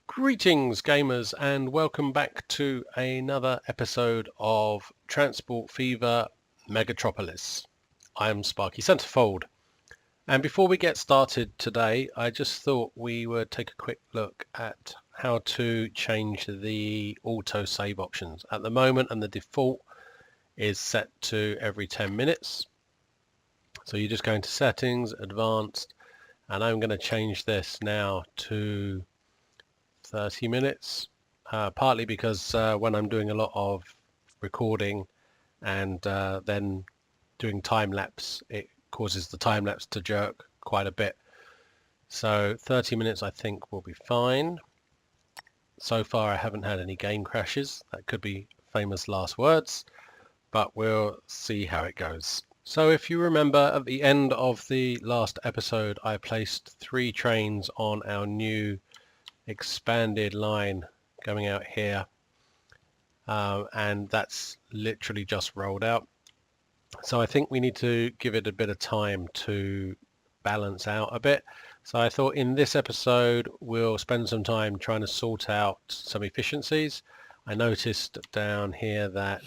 Greetings gamers and welcome back to another episode of Transport Fever Megatropolis. I'm Sparky Centerfold, and before we get started today I just thought we would take a quick look at how to change the auto save options. At the moment and the default is set to every 10 minutes. So you just go into settings, advanced, and I'm going to change this now to 30 minutes, partly because when I'm doing a lot of recording and then doing time-lapse, it causes the time-lapse to jerk quite a bit. So 30 minutes I think will be fine. So far I haven't had any game crashes. That could be famous last words, but we'll see how it goes. So if you remember, at the end of the last episode I placed 3 trains on our new expanded line going out here, and that's literally just rolled out. So I think we need to give it a bit of time to balance out a bit. So I thought in this episode we'll spend some time trying to sort out some efficiencies. I noticed down here that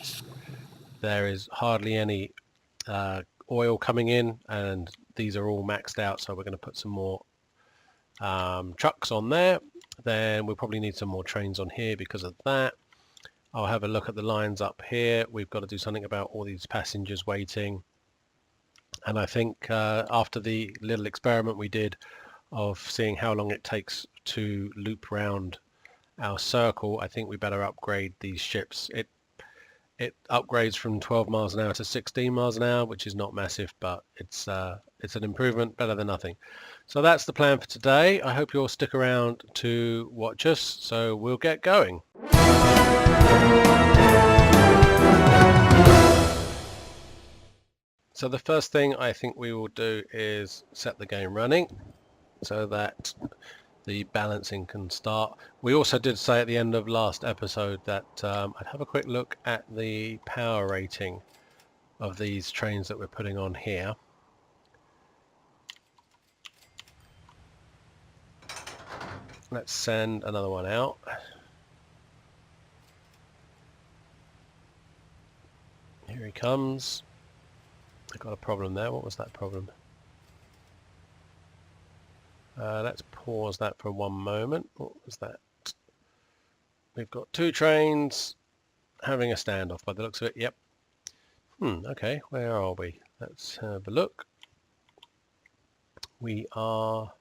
there is hardly any oil coming in, and these are all maxed out, so we're going to put some more trucks on there. Then we'll probably need some more trains on here because of that. I'll have a look at the lines up here. We've got to do something about all these passengers waiting. And I think after the little experiment we did of seeing how long it takes to loop round our circle, I think we better upgrade these ships. It upgrades from 12 miles an hour to 16 miles an hour, which is not massive, but it's an improvement, better than nothing. So that's the plan for today. I hope you'll stick around to watch us, so we'll get going. So the first thing I think we will do is set the game running so that the balancing can start. We also did say at the end of last episode that I'd have a quick look at the power rating of these trains that we're putting on here. Let's send another one out. Here he comes. I got a problem there. What was that problem? Let's pause that for one moment. What was that? We've got 2 trains having a standoff by the looks of it. Yep. Okay, where are we? Let's have a look. We are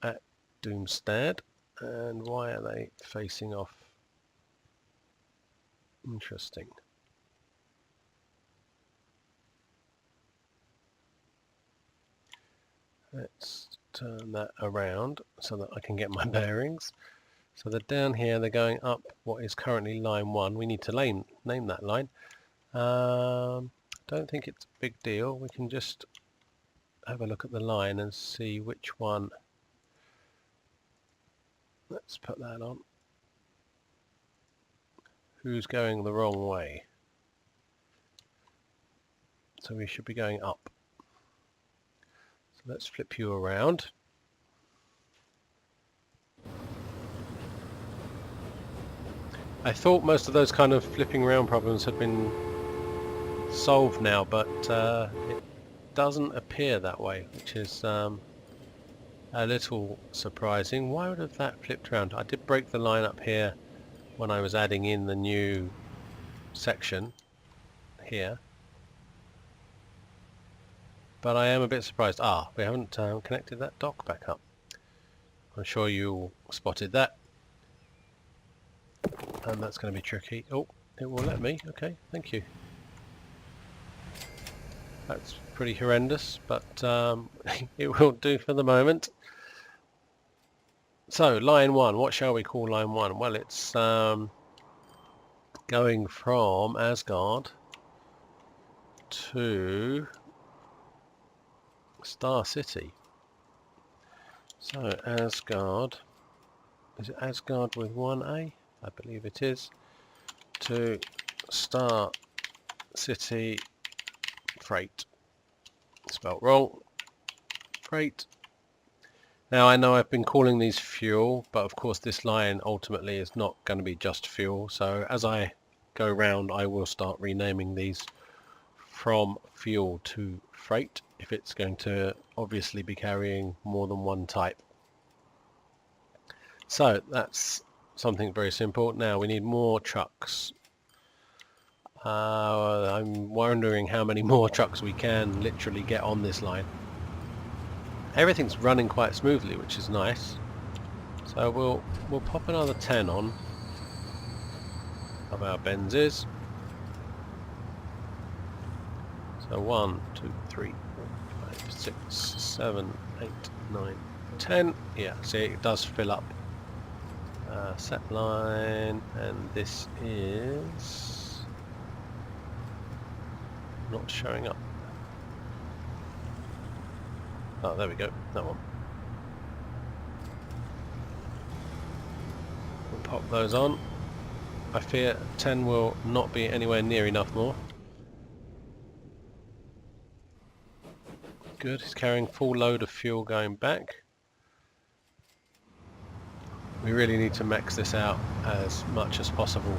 at Doomstead, and why are they facing off? Interesting. Let's turn that around so that I can get my bearings. So they're down here, they're going up what is currently line 1. We need to name that line. Don't think it's a big deal. We can just have a look at the line and see which one. Let's put that on. Who's going the wrong way? So we should be going up. So let's flip you around. I thought most of those kind of flipping around problems had been solved now, but it doesn't appear that way, which is a little surprising. Why would have that flipped around? I did break the line up here when I was adding in the new section here, but I am a bit surprised. We haven't connected that dock back up. I'm sure you all spotted that, and that's going to be tricky. Oh, it will let me. Okay, thank you. That's pretty horrendous, but it will do for the moment. So line 1, what shall we call line 1? Well, it's going from Asgard to Star City. So Asgard, is it Asgard with 1A? I believe it is. To Star City Freight. Spelt wrong. Freight. Now I know I've been calling these fuel, but of course this line ultimately is not going to be just fuel. So as I go round, I will start renaming these from fuel to freight if it's going to obviously be carrying more than one type. So that's something very simple. Now we need more trucks. I'm wondering how many more trucks we can literally get on this line. Everything's running quite smoothly, which is nice. So we'll pop another 10 on of our Benzes. So 1, 2, 3, 4, 5, 6, 7, 8, 9, 10. Yeah, see, it does fill up. Set line, and this is not showing up. Oh, there we go, that one. We'll pop those on. I fear 10 will not be anywhere near enough more. Good, he's carrying full load of fuel going back. We really need to max this out as much as possible.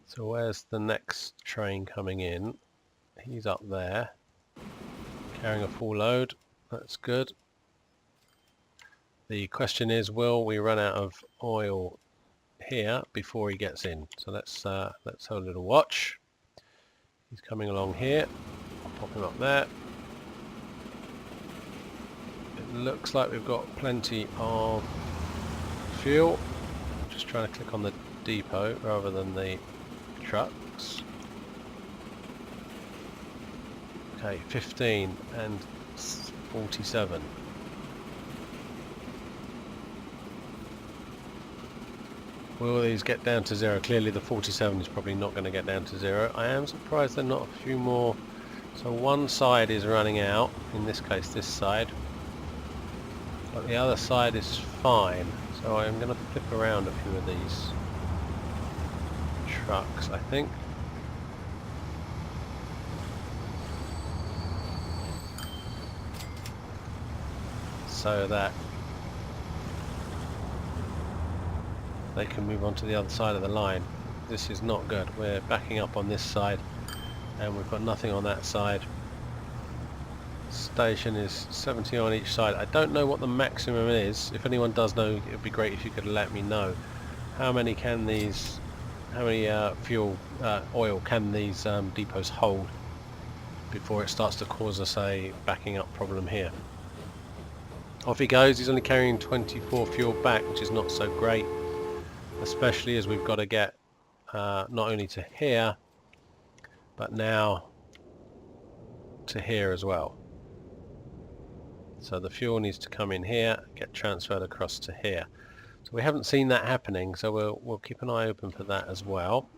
So where's the next train coming in? He's up there, carrying a full load. That's good. The question is, will we run out of oil here before he gets in? So let's have a little watch. He's coming along here. I'll pop him up there. It looks like we've got plenty of fuel. Just trying to click on the depot rather than the trucks. Okay, 15 and 47. Will these get down to zero? Clearly the 47 is probably not going to get down to zero. I am surprised they're not a few more. So one side is running out, in this case this side, but the other side is fine. So I'm going to flip around a few of these trucks, I think. So that they can move on to the other side of the line. This is not good. We're backing up on this side and we've got nothing on that side. Station is 70 on each side. I don't know what the maximum is. If anyone does know, it would be great if you could let me know. How many can these, how many oil can these depots hold before it starts to cause us a backing up problem here? Off he goes. He's only carrying 24 fuel back, which is not so great, especially as we've got to get not only to here but now to here as well. So the fuel needs to come in here, get transferred across to here. So we haven't seen that happening, so we'll keep an eye open for that as well.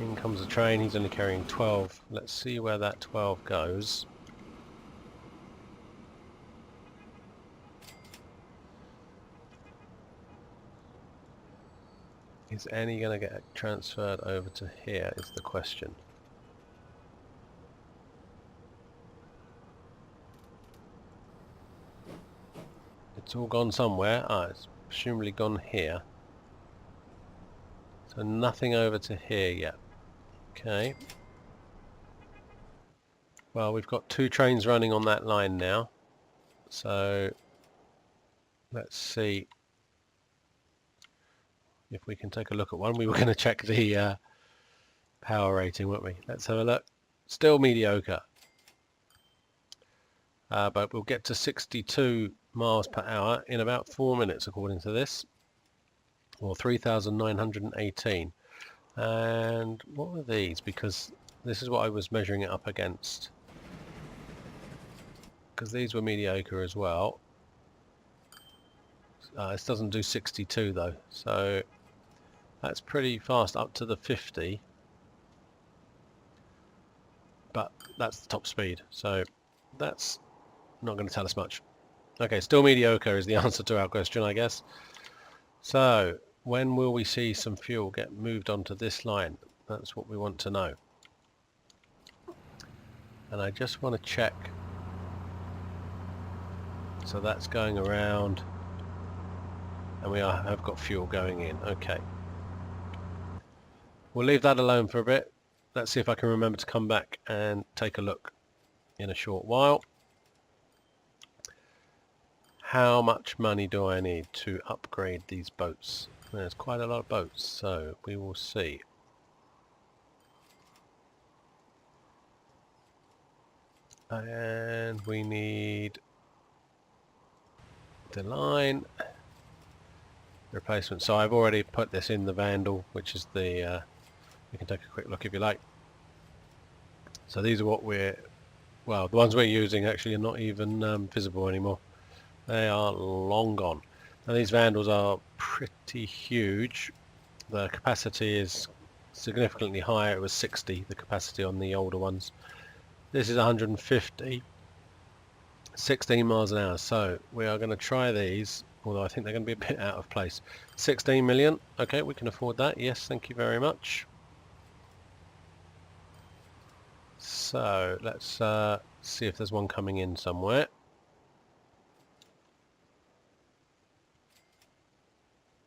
In comes the train. He's only carrying 12. Let's see where that 12 goes. Is any going to get transferred over to here is the question. It's all gone somewhere. It's presumably gone here. So nothing over to here yet. Okay. Well, we've got 2 trains running on that line now. So let's see if we can take a look at one. We were going to check the power rating, weren't we? Let's have a look. Still mediocre. But we'll get to 62 miles per hour in about 4 minutes according to this. Or 3,918. And what were these? Because this is what I was measuring it up against. Because these were mediocre as well. This doesn't do 62 though, so that's pretty fast up to the 50. But that's the top speed, so that's not going to tell us much. Okay, still mediocre is the answer to our question, I guess. So when will we see some fuel get moved onto this line? That's what we want to know. And I just want to check. so that's going around, and we have got fuel going in. Okay. We'll leave that alone for a bit. Let's see if I can remember to come back and take a look in a short while. How much money do I need to upgrade these boats? There's quite a lot of boats, so we will see. And we need the line replacement. So I've already put this in the Vandal, which is the you can take a quick look if you like. So these are what well, the ones we're using actually are not even visible anymore. They are long gone. Now these Vandals are pretty huge. The capacity is significantly higher. It was 60, the capacity on the older ones. This is 150, 16 miles an hour. So we are going to try these, although I think they're going to be a bit out of place. 16 million. Okay, we can afford that. Yes, thank you very much. So let's see if there's one coming in somewhere.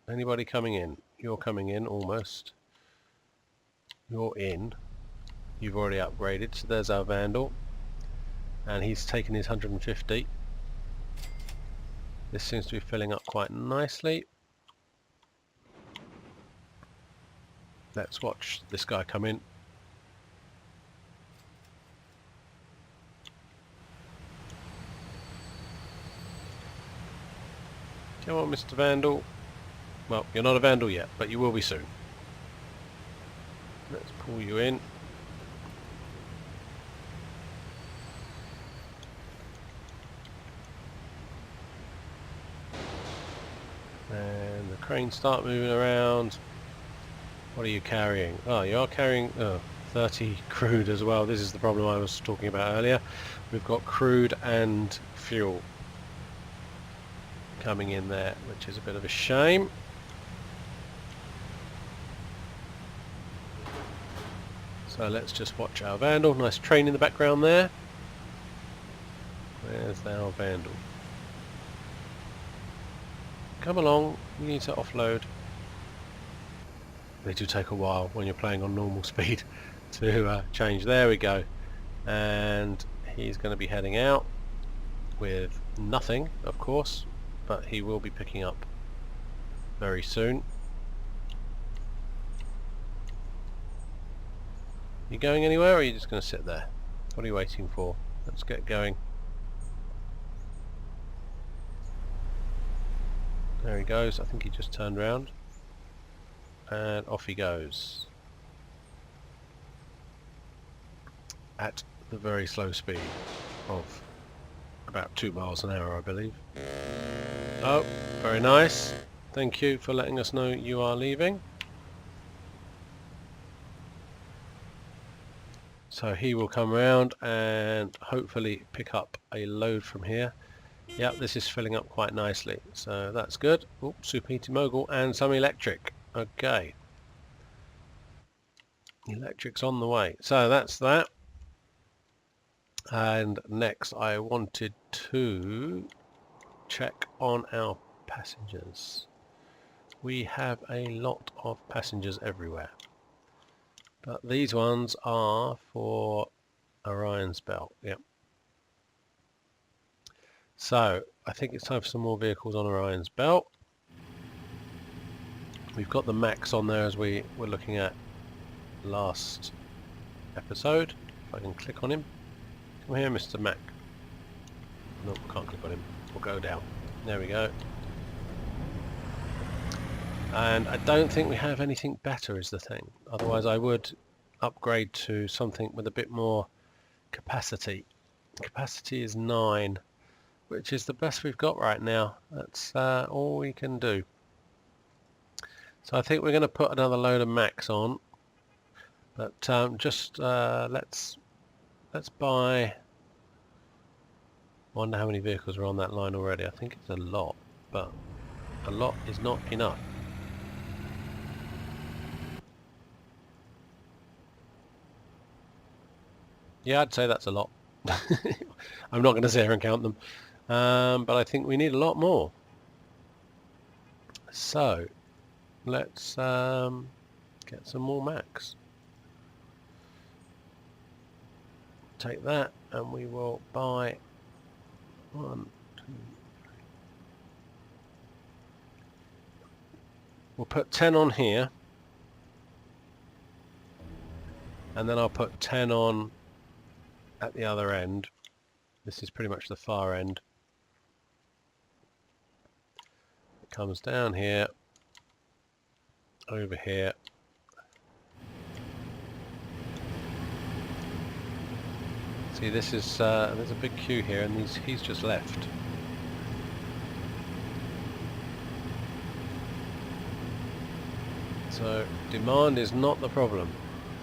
Anybody coming in? You're coming in almost. You're in. You've already upgraded, so there's our Vandal. And he's taken his 150. This seems to be filling up quite nicely. Let's watch this guy come in. Come on, Mr. Vandal. Well, you're not a Vandal yet, but you will be soon. Let's pull you in. And the cranes start moving around. What are you carrying? Oh, you are carrying 30 crude as well. This is the problem I was talking about earlier. We've got crude and fuel coming in there, which is a bit of a shame. So let's just watch our Vandal. Nice train in the background there. Where's our Vandal? Come along, we need to offload. They do take a while when you're playing on normal speed to change. There we go. And he's going to be heading out with nothing, of course, but he will be picking up very soon. You going anywhere, or are you just going to sit there? What are you waiting for? Let's get going. There he goes. I think he just turned around. And off he goes. At the very slow speed of about 2 miles an hour, I believe. Oh, very nice. Thank you for letting us know you are leaving. So he will come round and hopefully pick up a load from here. Yep, this is filling up quite nicely, so that's good. Oh, Superheated Mogul and some electric. Okay. Electric's on the way. So that's that. And next I wanted to check on our passengers. We have a lot of passengers everywhere. But these ones are for Orions Belt. Yep. So I think it's time for some more vehicles on Orions Belt. We've got the Mechs on there as we were looking at last episode. If I can click on him. Come here, Mr. Mech. No, can't click on him. We'll go down. There we go. And I don't think we have anything better is the thing. Otherwise I would upgrade to something with a bit more capacity. Capacity is 9, which is the best we've got right now. That's all we can do. So I think we're going to put another load of Mechs on. But let's buy... Wonder how many vehicles are on that line already. I think it's a lot, but a lot is not enough. Yeah, I'd say that's a lot. I'm not going to sit here and count them. but I think we need a lot more. So let's get some more Mechs. Take that and we will buy 1, 2, 3. We'll put 10 on here, and then I'll put 10 on at the other end. This is pretty much the far end. It comes down here, over here. See, this is there's a big queue here, and he's just left. So demand is not the problem.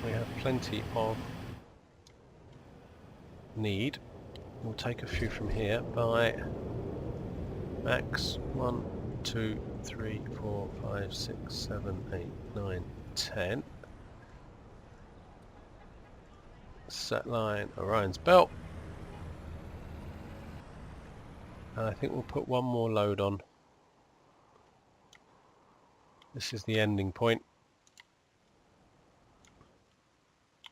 We have plenty of need. We'll take a few from here by max 1, 2, 3, 4, 5, 6, 7, 8, 9, 10. Set line Orions Belt. And I think we'll put one more load on. This is the ending point.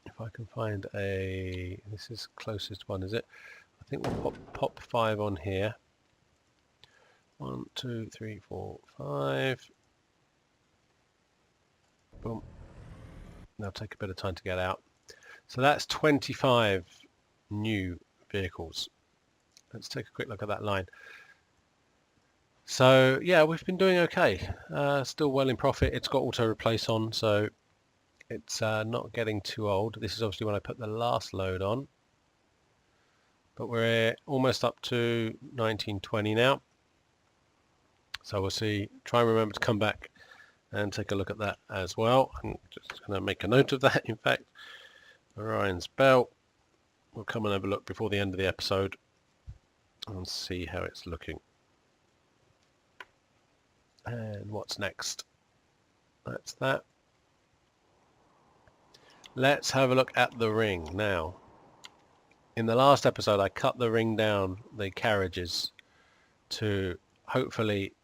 If I can find a... this is the closest one, is it? I think we'll pop 5 on here. 1, 2, 3, 4, 5. Boom. That'll take a bit of time to get out. So that's 25 new vehicles. Let's take a quick look at that line. So yeah, we've been doing okay. Still well in profit. It's got auto replace on, so it's not getting too old. This is obviously when I put the last load on. But we're almost up to 1920 now. So we'll see. Try and remember to come back and take a look at that as well. I'm just going to make a note of that, in fact. Orions Belt. We'll come and have a look before the end of the episode and see how it's looking. And what's next? That's that. Let's have a look at the ring now. In the last episode I cut the ring down, the carriages, to hopefully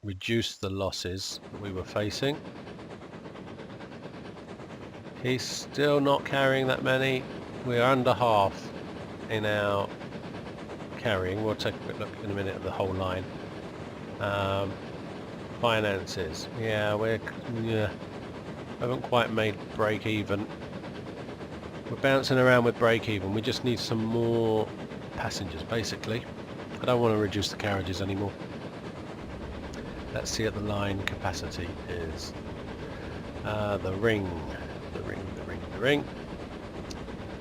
reduce the losses that we were facing. He's still not carrying that many. We're under half in our carrying. We'll take a quick look in a minute at the whole line. Finances. Yeah, we haven't quite made break even. We're bouncing around with break even. We just need some more passengers, basically. I don't want to reduce the carriages anymore. Let's see what the line capacity is. The ring.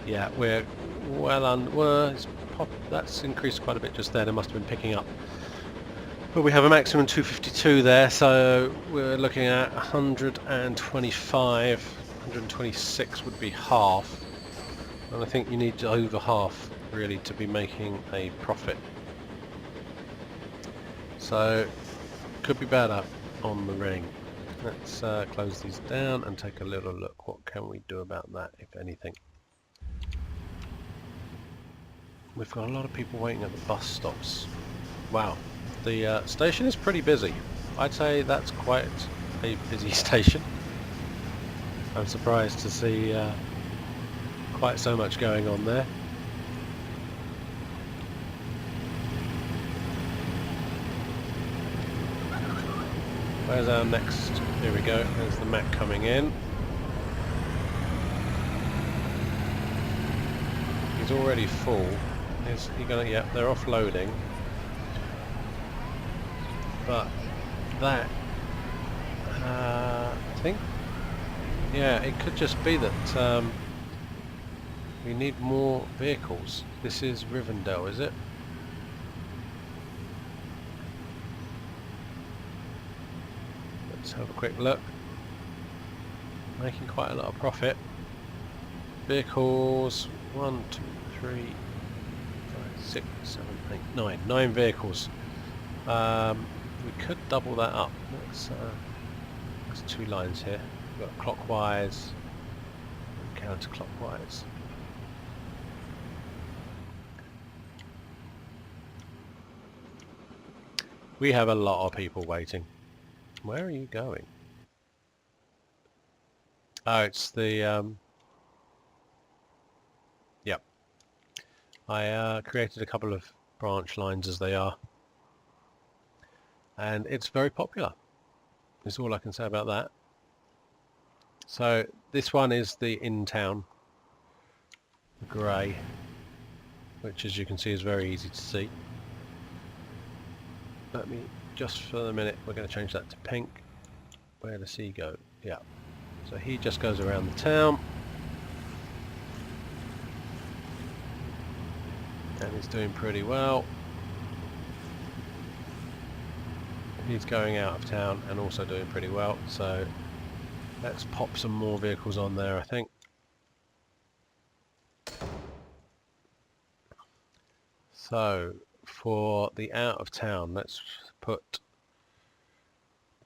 Yeah, we're well on. That's increased quite a bit just then. It must have been picking up. But we have a maximum 252 there, so we're looking at 125. 126 would be half. And I think you need to over half, really, to be making a profit. So, could be better on the ring. Let's close these down and take a little look. What can we do about that, if anything? We've got a lot of people waiting at the bus stops. Wow, the station is pretty busy. I'd say that's quite a busy station. I'm surprised to see quite so much going on there. Where's our next? Here we go. There's the Mech coming in. He's already full. Is he gonna? Yeah, they're offloading. But that, I think, yeah, it could just be that we need more vehicles. This is Rivendell, is it? Let's have a quick look. Making quite a lot of profit. Vehicles, 1, 2, 3, 5, 6, 7, 8, 9. 9 vehicles. We could double that up. There's 2 lines here. We've got clockwise and counterclockwise. We have a lot of people waiting. Where are you going? Oh, it's the... Yep. I created a couple of branch lines as they are. And it's very popular. That's all I can say about that. So this one is the in-town grey, which as you can see is very easy to see. Let me, just for the minute, we're going to change that to pink. Where does he go? Yeah. So he just goes around the town. And he's doing pretty well. He's going out of town and also doing pretty well. So let's pop some more vehicles on there, I think. So for the out of town, let's put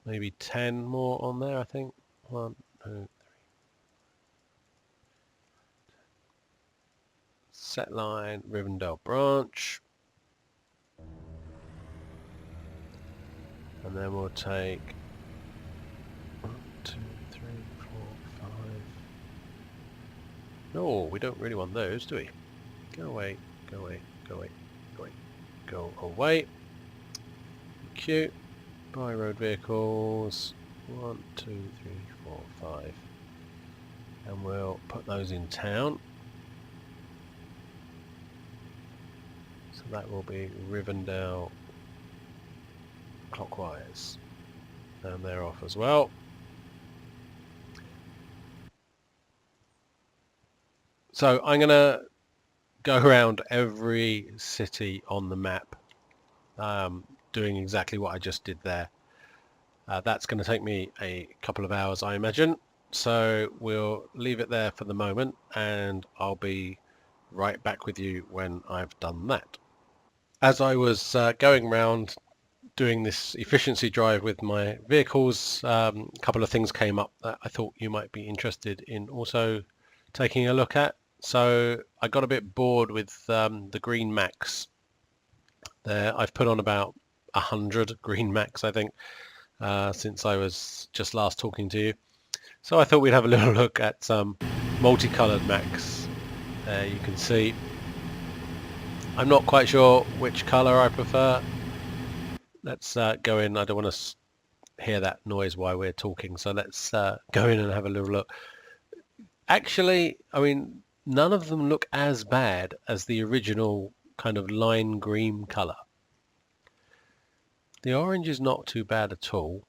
maybe 10 more on there, I think. 1, 2, 3. Set line, Rivendell branch. And then we'll take 1, 2, 3, 4, 5. No, we don't really want those, do we? Go away, go away, go away, go away, go away. Cute. Buy road vehicles. 1, 2, 3, 4, 5. And we'll put those in town. So that will be Rivendell clockwise. And they're off as well. So I'm going to go around every city on the map, doing exactly what I just did there. That's going to take me a couple of hours, I imagine. So we'll leave it there for the moment, and I'll be right back with you when I've done that. As I was going around doing this efficiency drive with my vehicles, a couple of things came up that I thought you might be interested in also taking a look at. So I got a bit bored with the green mechs. There, I've put on about 100 green mechs, I think, since I was just last talking to you. So I thought we'd have a little look at some multicolored mechs. There you can see. I'm not quite sure which color I prefer. Let's go in. I don't want to hear that noise while we're talking, so let's go in and have a little look. Actually, I mean, none of them look as bad as the original kind of lime green color. The orange is not too bad at all.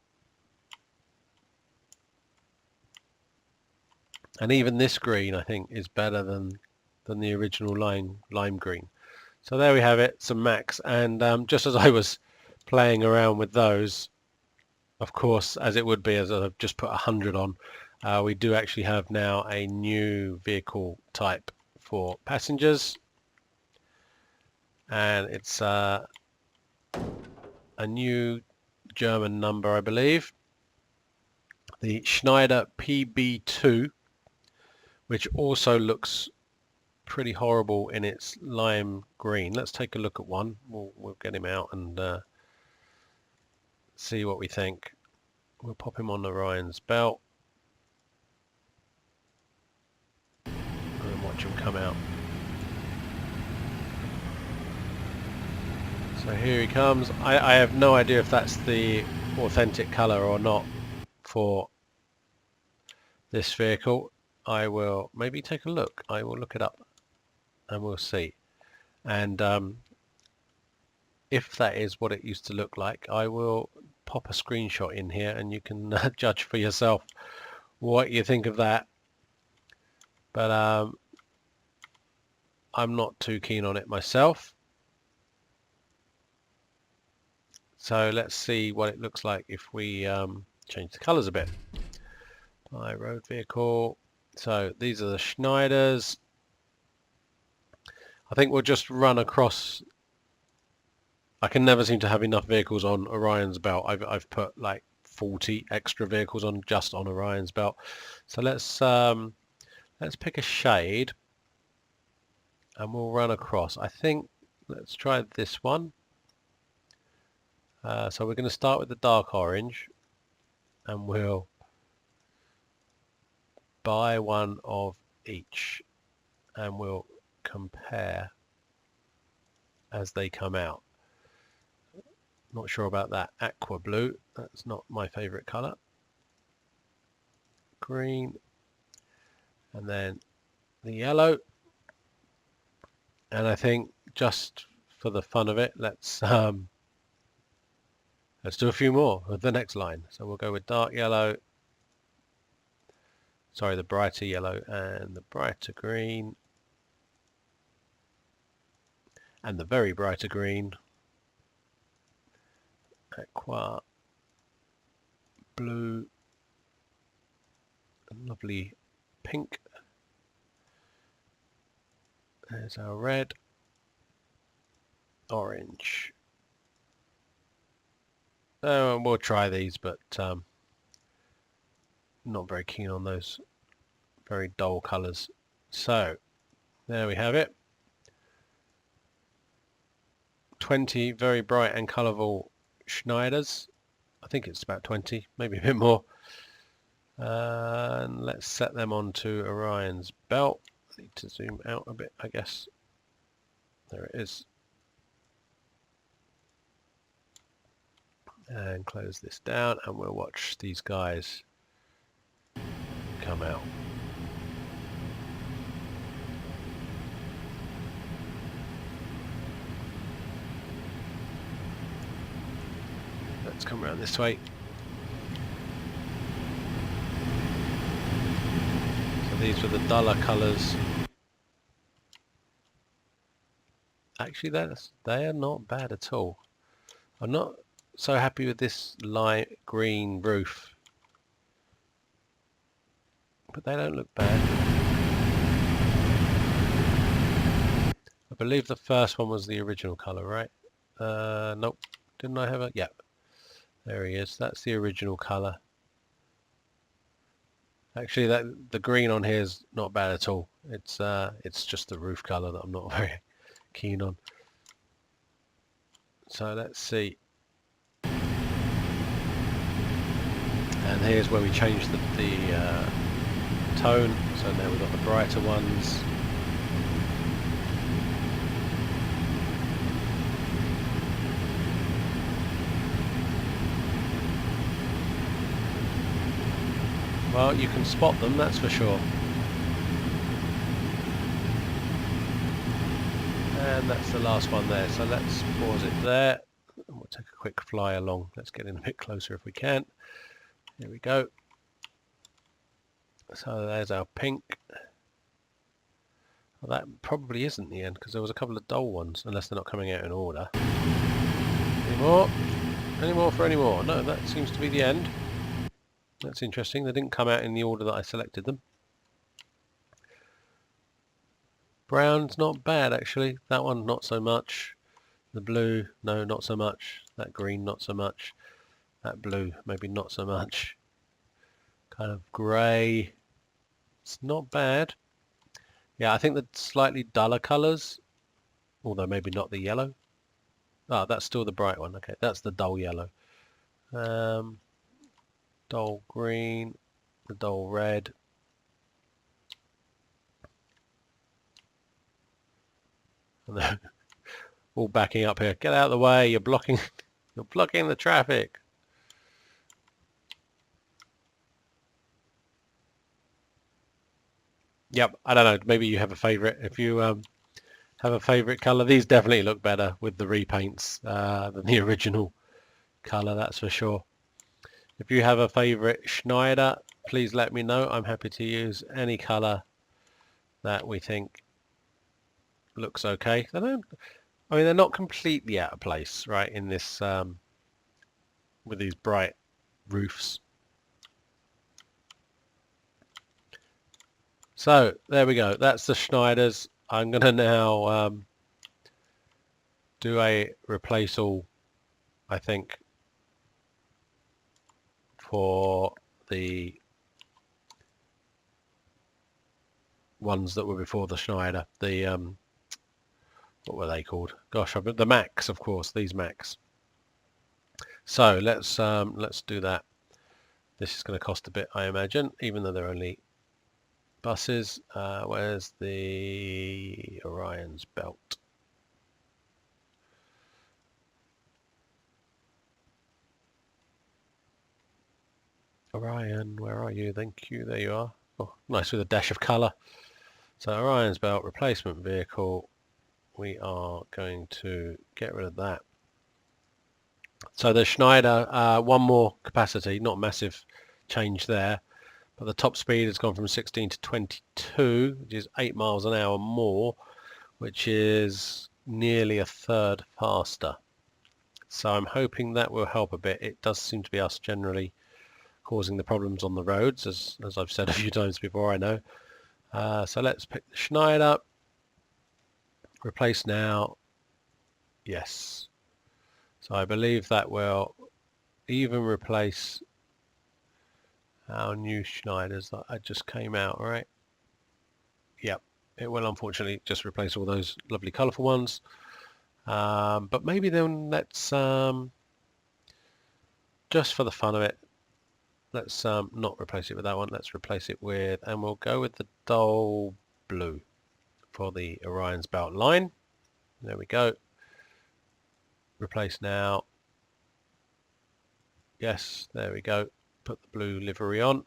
And even this green, I think, is better than the original lime green. So there we have it, some mechs. And just as I was playing around with those, of course, as it would be, as I've just put 100 on, we do actually have now a new vehicle type for passengers. And it's a new German number, I believe. The Schneider PB2, which also looks pretty horrible in its lime green. Let's take a look at one. We'll get him out and see what we think. We'll pop him on the Orions Belt and watch him come out. So here he comes. I have no idea if that's the authentic color or not for this vehicle. I will maybe take a look. I will look it up and we'll see. And if that is what it used to look like, I will pop a screenshot in here and you can judge for yourself what you think of that. But I'm not too keen on it myself. So let's see what it looks like if we change the colors a bit. My road vehicle. So these are the Schneiders. I think we'll just run across. I can never seem to have enough vehicles on Orion's Belt. I've put like 40 extra vehicles on just on Orion's Belt. So let's pick a shade and we'll run across. I think let's try this one. So we're going to start with the dark orange, and we'll buy one of each, and we'll compare as they come out. Not sure about that aqua blue, that's not my favorite color. Green, and then the yellow, and I think just for the fun of it, let's do a few more with the next line. So we'll go with dark yellow, sorry, the brighter yellow, and the brighter green, and the very brighter green, aqua blue, lovely pink. There's our red, orange. We'll try these, but not very keen on those very dull colours. So there we have it. 20 very bright and colourful Schneiders. I think it's about 20, maybe a bit more. And let's set them onto Orion's Belt. I need to zoom out a bit, I guess. There it is. And close this down, and we'll watch these guys come out. Let's come around this way. So these were the duller colours. Actually, they are not bad at all. I'm not so happy with this light green roof, but they don't look bad. I believe the first one was the original colour, right? Nope. Didn't I have a... Yep. There he is. That's the original colour. Actually, the green on here is not bad at all. It's just the roof colour that I'm not very keen on. So let's see. And here's where we change the tone. So now we've got the brighter ones. Well, you can spot them, that's for sure. And that's the last one there. So let's pause it there. And we'll take a quick fly along. Let's get in a bit closer if we can. Here we go. So there's our pink. Well, that probably isn't the end, because there was a couple of dull ones, unless they're not coming out in order. Any more? Any more for any more? No, that seems to be the end. That's interesting. They didn't come out in the order that I selected them. Brown's not bad, actually. That one, not so much. The blue, no, not so much. That green, not so much. That blue, maybe not so much. Kind of grey. It's not bad. Yeah, I think the slightly duller colours, although maybe not the yellow. Ah, that's still the bright one. Okay, that's the dull yellow. Dull green, the dull red. And they're all backing up here. Get out of the way! You're blocking the traffic. Yep, I don't know. Maybe you have a favourite. If you have a favourite colour, these definitely look better with the repaints than the original colour. That's for sure. If you have a favourite Schneider, please let me know. I'm happy to use any colour that we think looks okay. I mean, they're not completely out of place, right, in this with these bright roofs. So there we go. That's the Schneiders. I'm going to now do a replace all, I think, for the ones that were before the Schneider. The what were they called? Gosh, the Mechs, of course. These Mechs. So let's do that. This is going to cost a bit, I imagine, even though they're only buses. Where's the Orions Belt? Orion, where are you? Thank you. There you are. Oh, nice with a dash of colour. So Orion's Belt replacement vehicle. We are going to get rid of that. So the Schneider, one more capacity, not massive change there, but the top speed has gone from 16 to 22, which is 8 miles an hour more, which is nearly a third faster. So I'm hoping that will help a bit. It does seem to be us generally causing the problems on the roads, as I've said a few times before, I know. So let's pick the Schneider. Replace now. Yes. So I believe that will even replace our new Schneiders that just came out, right? Yep. It will unfortunately just replace all those lovely colourful ones. But maybe then let's, just for the fun of it, let's not replace it with that one. Let's replace it with, and we'll go with the dull blue for the Orion's Belt line. There we go. Replace now. Yes, there we go. Put the blue livery on.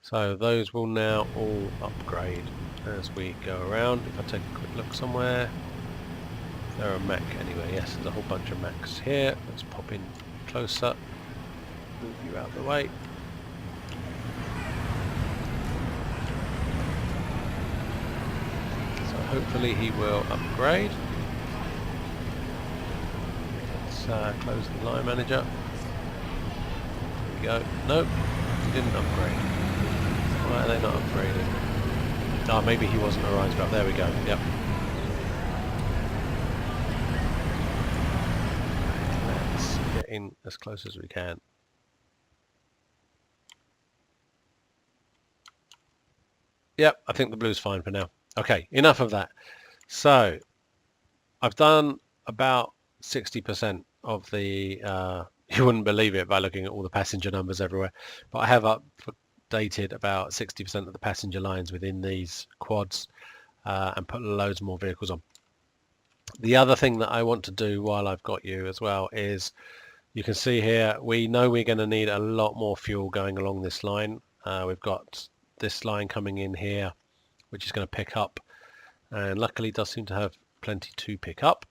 So those will now all upgrade as we go around. If I take a quick look somewhere, they're a mech anyway. Yes, there's a whole bunch of mechs here. Let's pop in closer. Move you out of the way. So hopefully he will upgrade. Let's close the line manager. There we go. Nope, he didn't upgrade. Why are they not upgrading? Oh, maybe he wasn't Orion's Belt. There we go. Yep. Let's get in as close as we can. Yep, I think the blue's fine for now. Okay, enough of that. So, I've done about 60% of the, you wouldn't believe it by looking at all the passenger numbers everywhere, but I have updated about 60% of the passenger lines within these quads and put loads more vehicles on. The other thing that I want to do while I've got you as well is, you can see here, we know we're going to need a lot more fuel going along this line. We've got this line coming in here, which is going to pick up, and luckily it does seem to have plenty to pick up.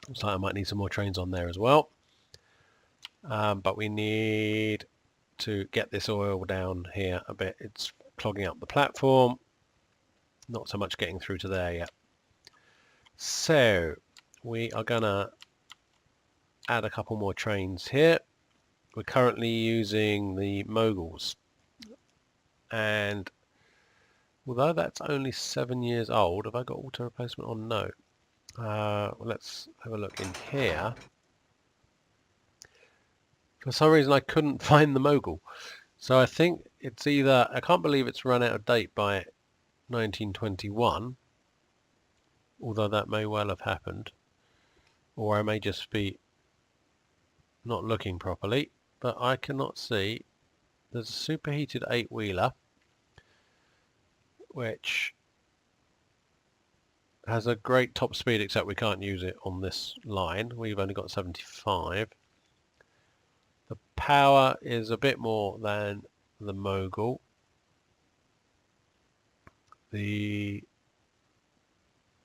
Looks like I might need some more trains on there as well. But we need to get this oil down here a bit. It's clogging up the platform. Not so much getting through to there yet. So we are going to add a couple more trains here. We're currently using the Moguls. And although that's only 7 years old, have I got auto replacement on? No. Well, let's have a look in here. For some reason I couldn't find the Mogul. So I think it's either, I can't believe it's run out of date by 1921, although that may well have happened, or I may just be not looking properly, but I cannot see. There's a superheated 8-wheeler which has a great top speed, except we can't use it on this line. We've only got 75. The power is a bit more than the Mogul. The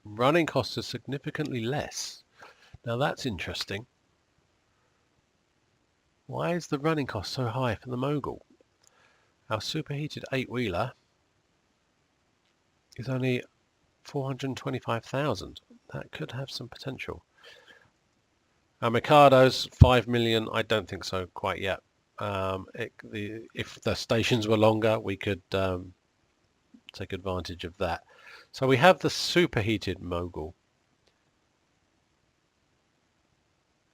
running costs are significantly less. Now that's interesting. Why is the running cost so high for the Mogul? Our superheated 8-wheeler is only 425,000. That could have some potential. Our Mikado's 5 million. I don't think so quite yet. If the stations were longer, we could take advantage of that. So we have the superheated Mogul,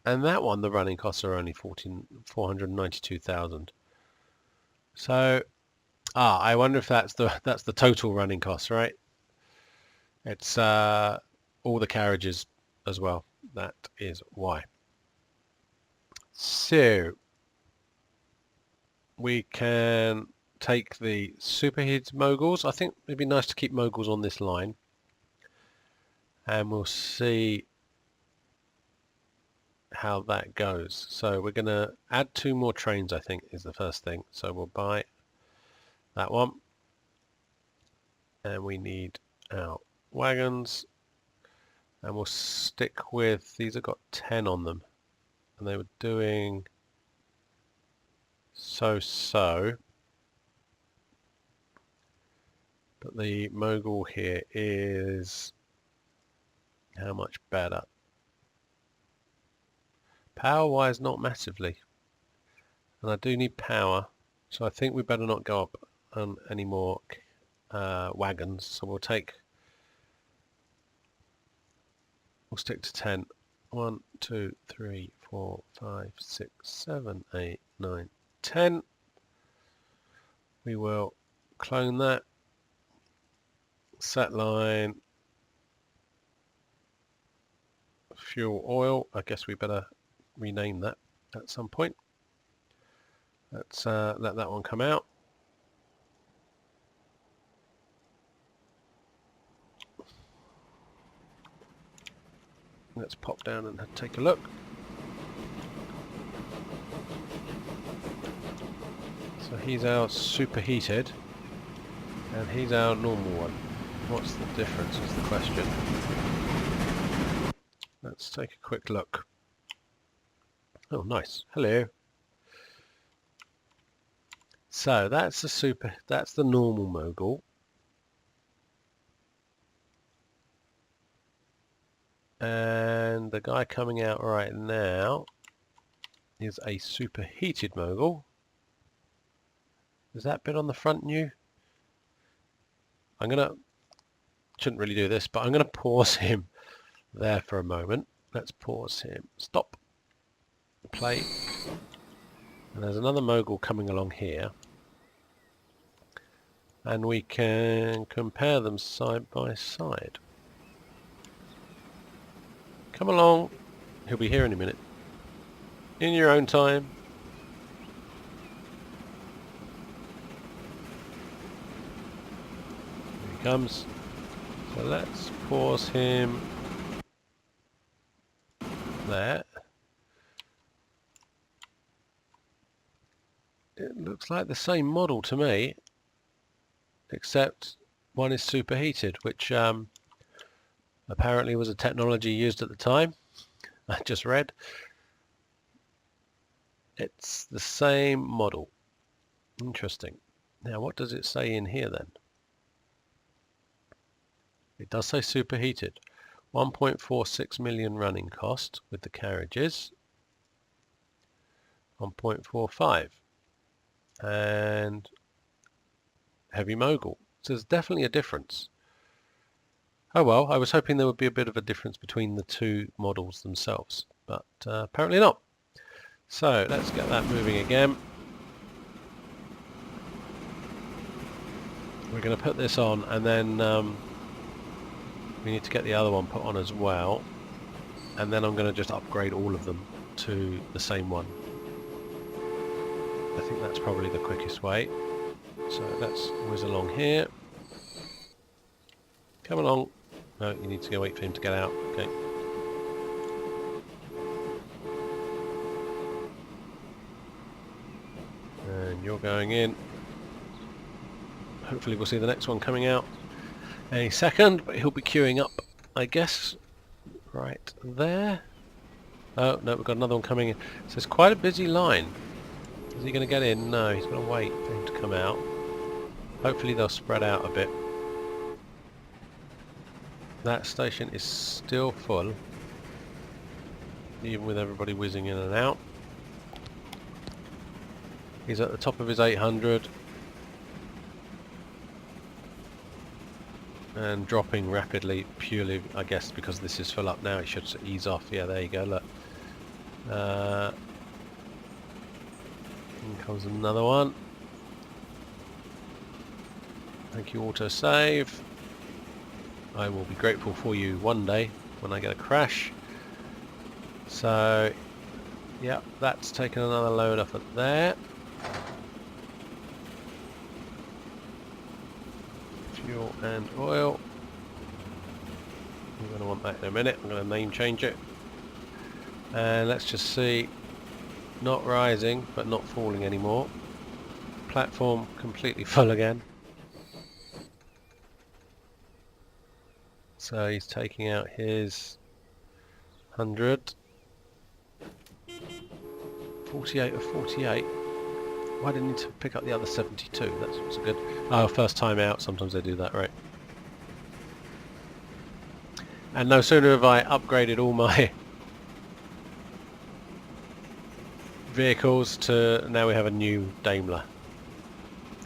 and that one, the running costs are only 492,000. So, I wonder if that's the total running costs, right? It's all the carriages as well. That is why. So we can take the Superheated Moguls. I think it'd be nice to keep Moguls on this line. And we'll see how that goes. So we're going to add 2 more trains, I think, is the first thing. So we'll buy that one. And we need our wagons. And we'll stick with, these have got 10 on them. And they were doing so. But the Mogul here is how much better? Power-wise, not massively. And I do need power, so I think we better not go up on any more wagons. So we'll stick to 10. 1, 2, 3, 4, 5, 6, 7, 8, 9, 10. We will clone that. Set line. Fuel oil. I guess we better rename that at some point. Let's let that one come out. Let's pop down and take a look. So he's our superheated and he's our normal one. What's the difference is the question. Let's take a quick look. Oh, nice. Hello. So that's the normal Mogul. And the guy coming out right now is a superheated Mogul. Is that bit on the front new? Shouldn't really do this, but I'm gonna pause him there for a moment. Let's pause him. Stop. Play. And there's another Mogul coming along here. And we can compare them side by side. Come along. He'll be here in a minute. In your own time. Here he comes. So let's pause him there. It looks like the same model to me, except one is superheated, which apparently was a technology used at the time. I just read. It's the same model. Interesting. Now what does it say in here then? It does say superheated. 1.46 million running cost with the carriages. 1.45. And heavy Mogul. So there's definitely a difference. Oh well, I was hoping there would be a bit of a difference between the 2 models themselves, but apparently not. So let's get that moving again. We're going to put this on, and then we need to get the other one put on as well, and then I'm going to just upgrade all of them to the same one. I think that's probably the quickest way. So let's whiz along here. Come along. No, you need to go wait for him to get out. Okay. And you're going in. Hopefully we'll see the next one coming out any second, but he'll be queuing up, I guess, right there. Oh, no, we've got another one coming in. So it's quite a busy line. Is he going to get in? No, he's going to wait for him to come out. Hopefully they'll spread out a bit. That station is still full, even with everybody whizzing in and out. He's at the top of his 800 and dropping rapidly, purely, I guess, because this is full up now. It should ease off. Yeah, there you go. Look. In comes another one. Thank you, autosave. I will be grateful for you one day when I get a crash. So, yeah, that's taken another load off of there. Fuel and oil. I'm going to want that in a minute. I'm going to name change it. And let's just see, not rising but not falling anymore. Platform completely full again. So he's taking out his 100. 48 of 48. Why didn't he pick up the other 72? That's what's good. Oh, first time out. Sometimes they do that, right? And no sooner have I upgraded all my vehicles to now we have a new Daimler,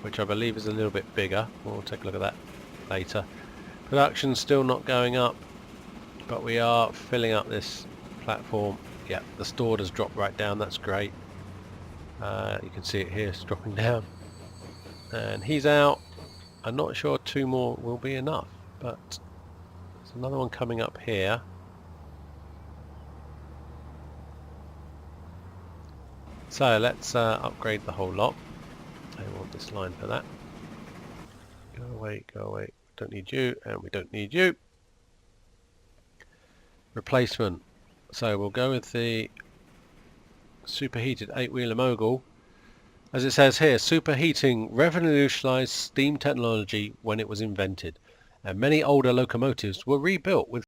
which I believe is a little bit bigger. We'll take a look at that later. Production's still not going up, but we are filling up this platform. Yeah, the stored has dropped right down. That's great. You can see it here, it's dropping down. And he's out. I'm not sure 2 more will be enough, but there's another one coming up here. So let's upgrade the whole lot. I want this line for that. Go away, go away. Don't need you, and we don't need you. Replacement. So we'll go with the superheated 8-wheeler Mogul. As it says here, superheating revolutionized steam technology when it was invented, and many older locomotives were rebuilt with